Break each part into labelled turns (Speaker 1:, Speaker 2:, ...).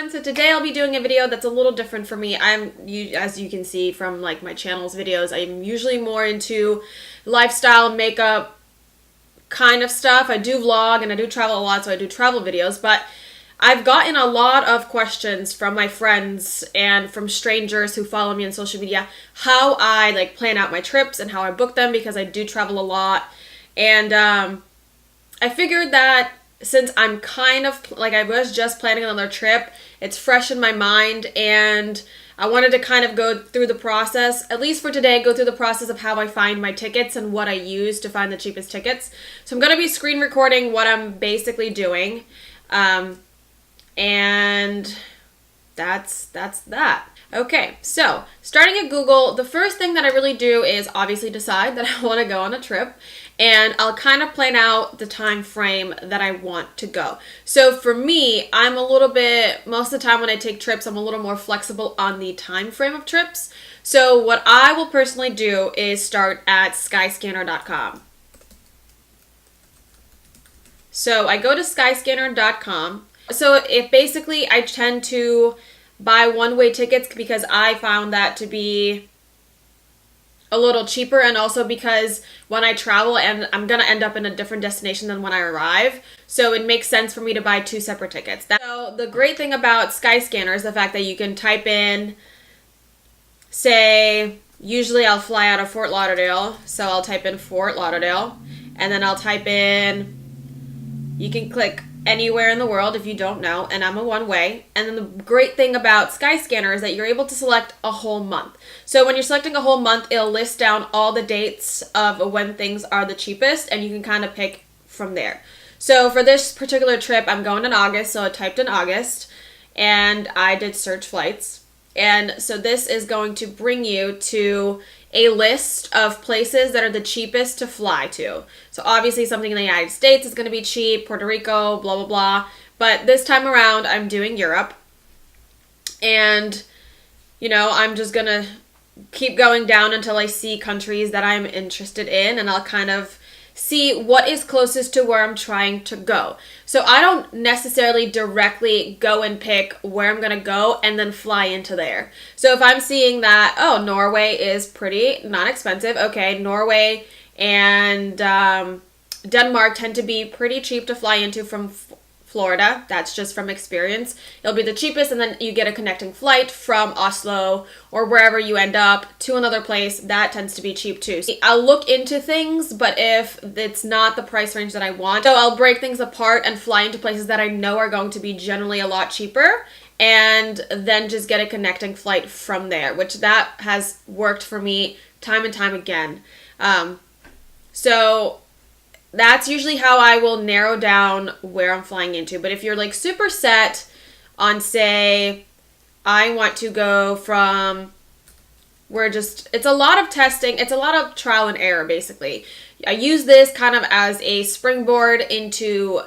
Speaker 1: everyone. So today I'll be doing a video that's a little different for me. As you can see from like my channel's videos, I'm usually more into lifestyle, makeup kind of stuff. I do vlog and I do travel a lot, so I do travel videos, but I've gotten a lot of questions from my friends and from strangers who follow me on social media how I like plan out my trips and how I book them, because I do travel a lot. And I figured that since I'm kind of, like, I was just planning another trip, it's fresh in my mind, and I wanted to kind of go through the process, at least for today, go through the process of how I find my tickets and what I use to find the cheapest tickets. So I'm going to be screen recording what I'm basically doing, and that's that. Okay, so starting at Google, the first thing that I really do is obviously decide that I want to go on a trip, and I'll kind of plan out the time frame that I want to go. So for me, I'm a little bit, most of the time when I take trips, I'm a little more flexible on the time frame of trips. So what I will personally do is start at skyscanner.com. So I go to skyscanner.com. So if basically I tend to buy one-way tickets because I found that to be a little cheaper, and also because when I travel and I'm gonna end up in a different destination than when I arrive, so it makes sense for me to buy two separate tickets. So the great thing about Skyscanner is the fact that you can type in, say, usually I'll fly out of Fort Lauderdale, so I'll type in Fort Lauderdale, and then I'll type in, you can click anywhere in the world if you don't know, and I'm a one-way. And then the great thing about Skyscanner is that you're able to select a whole month. So when you're selecting a whole month, it'll list down all the dates of when things are the cheapest, and you can kind of pick from there. So for this particular trip, I'm going in August, so I typed in August, and I did search flights. And so this is going to bring you to a list of places that are the cheapest to fly to. So obviously something in the United States is going to be cheap, Puerto Rico, blah, blah, blah. But this time around, I'm doing Europe. And, you know, I'm just going to keep going down until I see countries that I'm interested in, and I'll kind of see what is closest to where I'm trying to go. So I don't necessarily directly go and pick where I'm going to go and then fly into there. So if I'm seeing that, oh, Norway is pretty not expensive. Okay, Norway and Denmark tend to be pretty cheap to fly into from Florida. That's just from experience. It'll be the cheapest, and then you get a connecting flight from Oslo or wherever you end up to another place. That tends to be cheap too. So I'll look into things, but if it's not the price range that I want, so I'll break things apart and fly into places that I know are going to be generally a lot cheaper, and then just get a connecting flight from there, which that has worked for me time and time again. So that's usually how I will narrow down where I'm flying into. But if you're like super set on, say, I want to go from, it's a lot of testing, it's a lot of trial and error basically. I use this kind of as a springboard into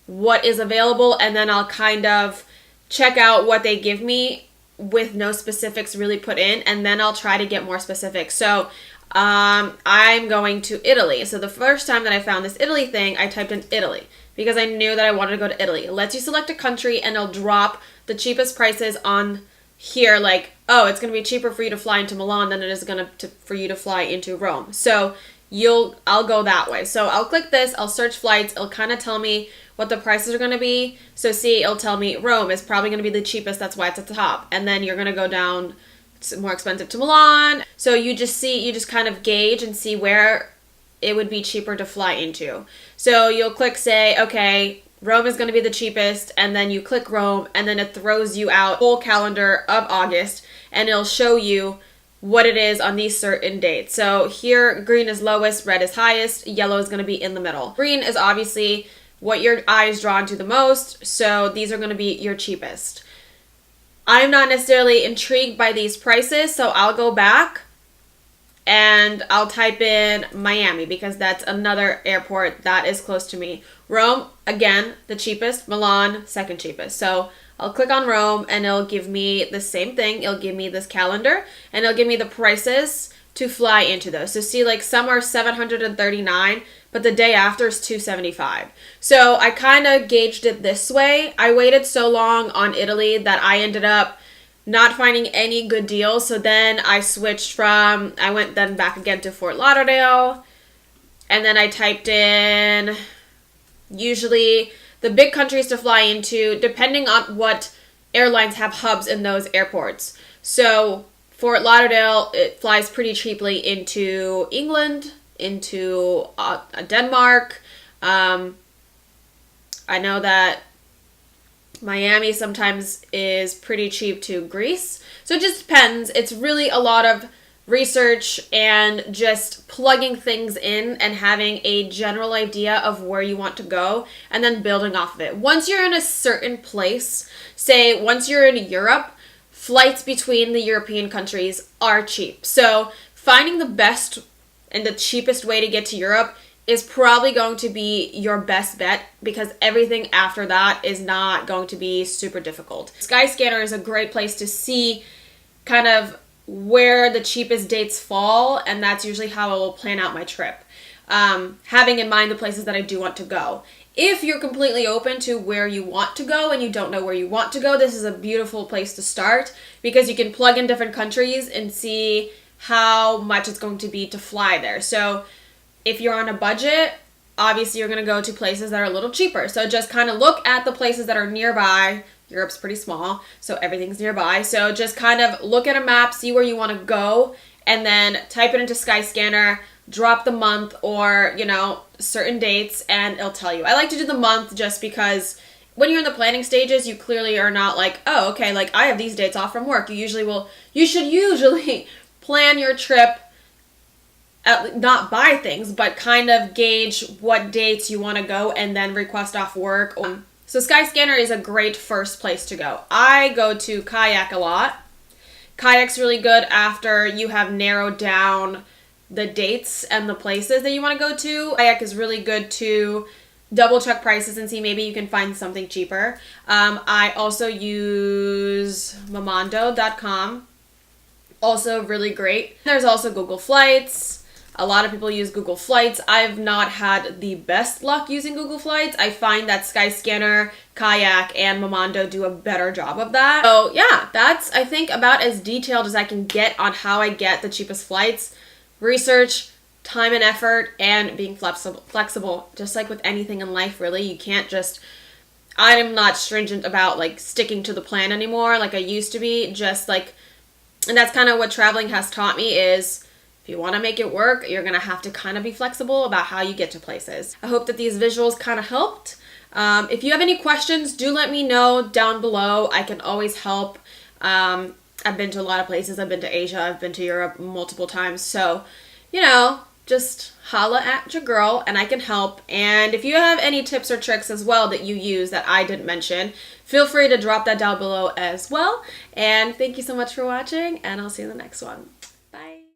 Speaker 1: what is available, and then I'll kind of check out what they give me with no specifics really put in, and then I'll try to get more specific. So I'm going to Italy. So the first time that I found this Italy thing, I typed in Italy because I knew that I wanted to go to Italy. It lets you select a country, and it'll drop the cheapest prices on here. Like, oh, it's going to be cheaper for you to fly into Milan than it is for you to fly into Rome. So I'll go that way. So I'll click this, I'll search flights. It'll kind of tell me what the prices are going to be. So see, it'll tell me Rome is probably going to be the cheapest. That's why it's at the top. And then you're going to go down, it's more expensive to Milan. So you just kind of gauge and see where it would be cheaper to fly into. So you'll click, say, okay, Rome is going to be the cheapest, and then you click Rome, and then it throws you out a whole calendar of August, and it'll show you what it is on these certain dates. So here, green is lowest, red is highest, yellow is going to be in the middle. Green is obviously what your eye is drawn to the most, so these are going to be your cheapest. I'm not necessarily intrigued by these prices, so I'll go back and I'll type in Miami because that's another airport that is close to me. Rome, again, the cheapest. Milan, second cheapest. So I'll click on Rome, and it'll give me the same thing. It'll give me this calendar, and it'll give me the prices to fly into those. So see, like, some are $739, but the day after is $275. So I kind of gauged it this way. I waited so long on Italy that I ended up not finding any good deals. So then I went then back again to Fort Lauderdale, and then I typed in usually the big countries to fly into, depending on what airlines have hubs in those airports. So Fort Lauderdale, it flies pretty cheaply into England, into Denmark. I know that Miami sometimes is pretty cheap to Greece. So it just depends. It's really a lot of research and just plugging things in and having a general idea of where you want to go and then building off of it. Once you're in a certain place, say once you're in Europe, flights between the European countries are cheap. So finding the best and the cheapest way to get to Europe is probably going to be your best bet, because everything after that is not going to be super difficult. Skyscanner is a great place to see kind of where the cheapest dates fall, and that's usually how I will plan out my trip, having in mind the places that I do want to go. If you're completely open to where you want to go and you don't know where you want to go, this is a beautiful place to start, because you can plug in different countries and see how much it's going to be to fly there. So if you're on a budget, obviously you're going to go to places that are a little cheaper. So just kind of look at the places that are nearby. Europe's pretty small, so everything's nearby. So just kind of look at a map, see where you want to go, and then type it into Skyscanner, drop the month or, certain dates, and it'll tell you. I like to do the month just because when you're in the planning stages, you clearly are not like, oh, okay, like I have these dates off from work. You should usually plan your trip, not buy things, but kind of gauge what dates you want to go and then request off work. So Skyscanner is a great first place to go. I go to Kayak a lot. Kayak's really good after you have narrowed down the dates and the places that you want to go to. Kayak is really good to double check prices and see maybe you can find something cheaper. I also use Momondo.com. Also really great. There's also Google Flights. A lot of people use Google Flights. I've not had the best luck using Google Flights. I find that Skyscanner, Kayak, and Momondo do a better job of that. So yeah, that's, I think, about as detailed as I can get on how I get the cheapest flights. Research, time and effort, and being flexible. Just like with anything in life, really. You can't just... I am not stringent about, sticking to the plan anymore like I used to be. And that's kind of what traveling has taught me is... if you want to make it work, you're going to have to kind of be flexible about how you get to places. I hope that these visuals kind of helped. If you have any questions, do let me know down below. I can always help. I've been to a lot of places. I've been to Asia. I've been to Europe multiple times. So, just holla at your girl and I can help. And if you have any tips or tricks as well that you use that I didn't mention, feel free to drop that down below as well. And thank you so much for watching, and I'll see you in the next one.